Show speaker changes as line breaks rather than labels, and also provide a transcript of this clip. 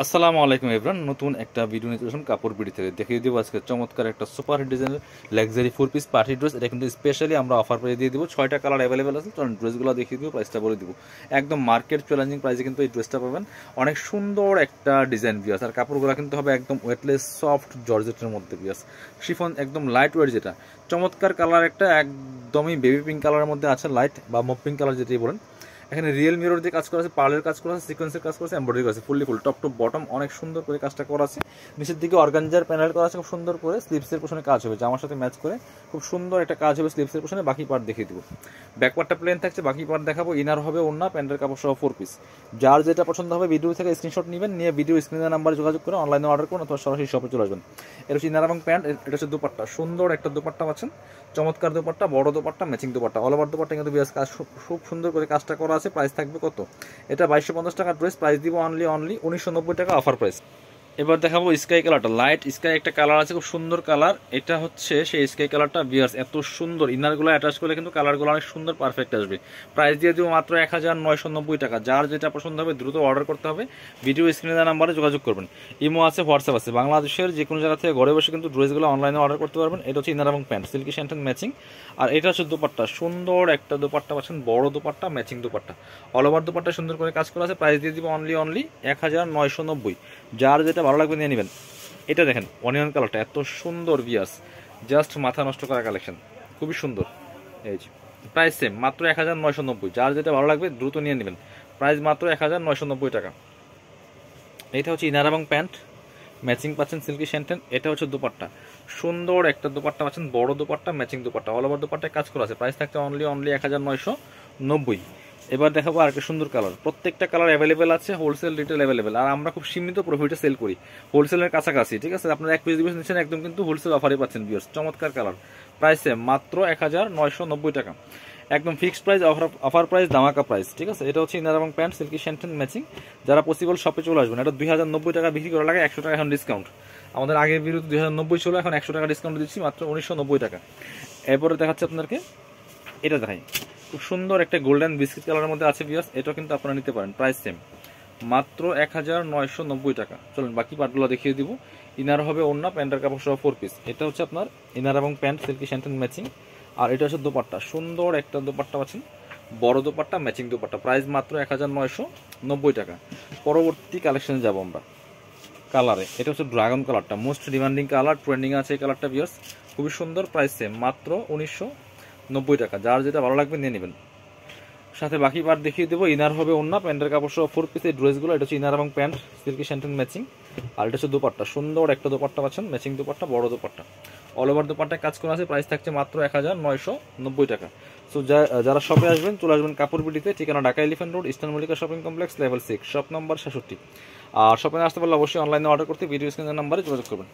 আসসালামু আলাইকুম এভরান, নতুন একটা ভিডিও নিয়ে চলে আসলাম কাপড় বিডি থেকে। দেখিয়ে দেবো আজকে চমৎকার একটা সুপার হিট ডিজাইনের লাক্সারি 4 পিস পার্টি ড্রেস। এটা কিন্তু স্পেশালি আমরা অফার পেয়ে দিয়ে দিব। 6টা কালার অ্যাভেলেবেল আছে। চলুন ড্রেসগুলো দেখিয়ে দিব, প্রাইসটা বলে দিব। একদম মার্কেট চ্যালেঞ্জিং প্রাইসে কিন্তু এই ড্রেসটা পাবেন। অনেক সুন্দর একটা ডিজাইন বিয়াস, আর কাপড়গুলো কিন্তু হবে একদম ওয়েটলেস সফট জর্জেটের মধ্যে বিয়াস, শিফন একদম লাইট ওয়েট, যেটা চমৎকার কালার একটা একদমই বেবি পিঙ্ক কালারের মধ্যে আছে, লাইট বা মপ পিঙ্ক কালার যেটাই বলেন। এখানে রিয়েল মিরর দিয়ে কাজ করা আছে, পার্লের কাজ করা আছে, সিকোয়েন্সের কাজ করা আছে, এমব্রয়ডারি করা আছে, ফুল টপ টু বটম অনেক সুন্দর করে কাজটা করা আছে। নিচের দিকে অর্গানজার প্যানেল করা আছে খুব সুন্দর করে। স্লিভসের পোশনে কাজ হবে, জামার সাথে ম্যাচ করে খুব সুন্দর একটা কাজ হবে স্লিভসের পোশনে। বাকি পার্ট দেখিয়ে দিব। ব্যাক পার্টটা প্লেন থাকছে, বাকি পার্ট দেখাবো। ইনার হবে ওন্না, প্যান্টের কাপড় সহ 4 পিস। যার যেটা পছন্দ হবে ভিডিও থেকে স্ক্রিনশট নেবেন, নিয়ে ভিডিও স্ক্রিনের নাম্বারে যোগাযোগ করে অনলাইনে অর্ডার করুন অথবা সরাসরি শপে চলে আসবেন। এটা হচ্ছে ইনার এবং প্যান্ট। এটা হচ্ছে দুপাট্টা, সুন্দর একটা দুপাট্টা পাচ্ছেন, চমৎকার দুপাট্টা, বড় দুপাট্টা, ম্যাচিং দুপাট্টা, অল ওভার দুপাট্টা কিন্তু বিয়াস কাজ খুব সুন্দর করে কাজটা করা আছে। প্রাইস থাকবে কত? এটা 2250 টাকা ড্রেস, প্রাইস দিব অনলি 1990 টাকা অফার প্রাইস। এবার দেখাবো স্কাই কালারটা, লাইট স্কাই একটা কালার আছে, খুব সুন্দর কালার। এটা হচ্ছে সেই স্কাই কালারটা বিয়ার্স, এত সুন্দর ইনারগুলো অ্যাটাচ করলে কিন্তু কালারগুলো অনেক সুন্দর পারফেক্ট আসবে। প্রাইস দিয়ে দিব মাত্র 1990 টাকা। যার যেটা পছন্দ হবে দ্রুত অর্ডার করতে হবে, ভিডিও স্ক্রিনে দেওয়া নাম্বারে যোগাযোগ করবেন। ইমো আছে, হোয়াটসঅ্যাপ আছে, বাংলাদেশের যে কোনো জায়গা থেকে ঘরে বসে কিন্তু ড্রেসগুলো অনলাইনে অর্ডার করতে পারবেন। এটা হচ্ছে ইনার এবং প্যান্ট, সিল্কি স্যান্টেন ম্যাচিং। আর এটা হচ্ছে দুপাট্টা, সুন্দর একটা দুপাট্টা পাচ্ছেন, বড় দুপাট্টা, ম্যাচিং দুপাট্টা, অল ওভার দুপাট্টা সুন্দর করে কাজ করা আছে। প্রাইস দিয়ে দিব অনলি 1990। যার যেটা ভালো লাগবে নিয়ে নেবেন। এটা দেখেন অনিয়ন কালারটা এত সুন্দর বিয়াস, জাস্ট মাথা নষ্ট করা কালেকশন, খুবই সুন্দর। এই যে প্রাইস সেম, মাত্র 1990। যার যেটা ভালো লাগবে দ্রুত নিয়ে নেবেন। প্রাইস মাত্র 1990 টাকা। এটা হচ্ছে ইনার এবং প্যান্ট, ম্যাচিং পাচ্ছেন সিল্কি স্যান্টেন। এটা হচ্ছে দুপাট্টা, সুন্দর একটা দুপাট্টা পাচ্ছেন, বড় দুপাট্টা, ম্যাচিং দুপাট্টা, অল ওভার দুপাট্টায় কাজ করা আছে। প্রাইস থাকতে অনলি 1990। এবার দেখাবো আরেকটা সুন্দর কালার। প্রত্যেকটা কালার অ্যাভেলেবেল আছে, হোলসেল রিটেল অ্যাভেলেবেল। আর আমরা খুব সীমিত প্রফিটে সেল করি, হোলসেলের কাছাকাছি, ঠিক আছে। আপনারা 1 পিস 2 পিস নিচ্ছেন, একদম কিন্তু হোলসেল অফারে পাচ্ছেন ভিউয়ার্স। চমৎকার কালার, প্রাইসে মাত্র 1990 টাকা, একদম ফিক্সড প্রাইস, অফার প্রাইস, ধামাকা প্রাইস, ঠিক আছে। এটা হচ্ছে ইনার এবং প্যান্ট, সিল্কি স্যান্টেন ম্যাচিং। যারা পসিবল শপে চলে আসবেন। এটা 2090 টাকা বিক্রি করা লাগে, 100 টাকা এখন ডিসকাউন্ট। আমাদের আগের বিরুদ্ধে 2090 ছিল, এখন 100 টাকা ডিসকাউন্ট দিচ্ছি, মাত্র 1990 টাকা। এরপরে দেখাচ্ছে আপনাদেরকে, এটা দেখাই, খুব সুন্দর একটা গোল্ডেন বিস্কিট কালারের মধ্যে আছে ভিউয়ার্স। এটাও কিন্তু আপনারা নিতে পারেন, প্রাইস সেম, মাত্র 1990 টাকা। চলুন বাকি পার্টগুলো দেখিয়ে দিব। ইনার হবে ওন্না, প্যান্টের কাপড় সহ 4 পিস। এটা হচ্ছে আপনার ইনার এবং প্যান্ট, সিল্কি স্যান্টেন ম্যাচিং। আর এটা হচ্ছে দোপাট্টা, সুন্দর একটা দোপাট্টা পাচ্ছেন, বড় দোপাট্টা, ম্যাচিং দোপাট্টা। প্রাইস মাত্র 1990 টাকা। পরবর্তী কালেকশনে যাব আমরা কালারে। এটা হচ্ছে ড্রাগন কালারটা, মোস্ট ডিমান্ডিং কালার, ট্রেন্ডিং আছে এই কালারটা ভিউয়ার্স, খুবই সুন্দর। প্রাইস সেম, মাত্র 1990 টাকা। যার যেটা ভালো লাগবে নিয়ে নেবেন। সাথে বাকি পার্ট দেখিয়ে দেবো। ইনার হবে ওন্না, প্যান্টের কাপড় সহ 4 পিসের ড্রেসগুলো। এটা হচ্ছে ইনার এবং প্যান্ট, সিল্কি স্যান্টেন ম্যাচিং। আর এটা হচ্ছে দোপাট্টা, সুন্দর একটা দোপাট্টা পাচ্ছেন, ম্যাচিং দোপাট্টা, বড় দোপাট্টা, অল ওভার দোপাট্টায় কাজ করা আছে। প্রাইস থাকছে মাত্র 1990 টাকা। সো যারা শপে আসবেন চলে আসবেন কাপড় বিডিতে। ঠিকানা Dhaka elephant road, eastern Mallika shopping complex, level 6, shop number 66। আর শপে আসতে পারলে অবশ্যই অনলাইনে অর্ডার করতে ভিডিও স্ক্রিনের নাম্বারে যোগাযোগ করবেন।